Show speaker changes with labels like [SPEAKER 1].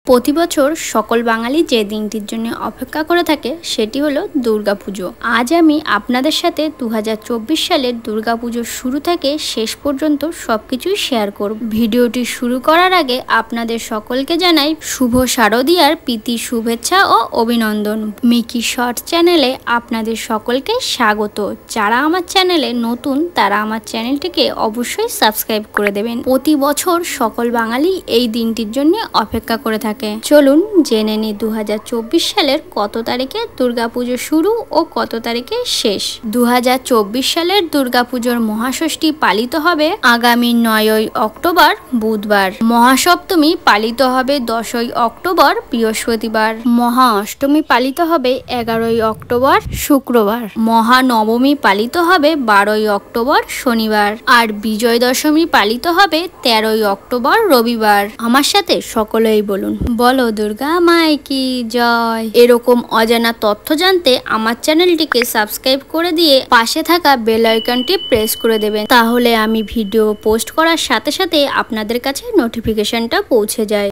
[SPEAKER 1] প্রতি বছর সকল বাঙালি যে দিনটির জন্য অপেক্ষা করে থাকে সেটি হলো দুর্গাপুজো। আজ আমি আপনাদের সাথে 2024 সালের দুর্গাপুজোর শুরু থেকে শেষ পর্যন্ত সবকিছুই শেয়ার করব। ভিডিওটি শুরু করার আগে আপনাদের সকলকে জানাই শুভ শারদীয়ার প্রীতি শুভেচ্ছা ও অভিনন্দন। মিকি শর্টস চ্যানেলে আপনাদের সকলকে স্বাগত। যারা আমার চ্যানেলে নতুন তারা আমার চ্যানেলটিকে অবশ্যই সাবস্ক্রাইব করে দেবেন। প্রতি বছর সকল বাঙালি এই দিনটির জন্য অপেক্ষা করে থাকে। চলুন জেনে নিই 2024 সালের কত তারিখে দুর্গাপুজো শুরু ও কত তারিখে শেষ। 2024 সালের দুর্গাপুজোর মহাষষ্ঠী পালিত হবে আগামী 9ই অক্টোবর বুধবার। মহাসপ্তমী পালিত হবে 10ই অক্টোবর বৃহস্পতিবার। মহা অষ্টমী পালিত হবে 11ই অক্টোবর শুক্রবার। মহানবমী পালিত হবে 12ই অক্টোবর শনিবার। আর বিজয় দশমী পালিত হবে 13ই অক্টোবর রবিবার। আমার সাথে সকলেই বলুন, বলো দুর্গা মাই কি জয়। এরকম অজানা তথ্য জানতে আমার চ্যানেলটিকে সাবস্ক্রাইব করে দিয়ে পাশে থাকা বেল আইকনটি প্রেস করে দেবেন, তাহলে আমি ভিডিও পোস্ট করার সাথে সাথে আপনাদের কাছে নোটিফিকেশনটা পৌঁছে যায়।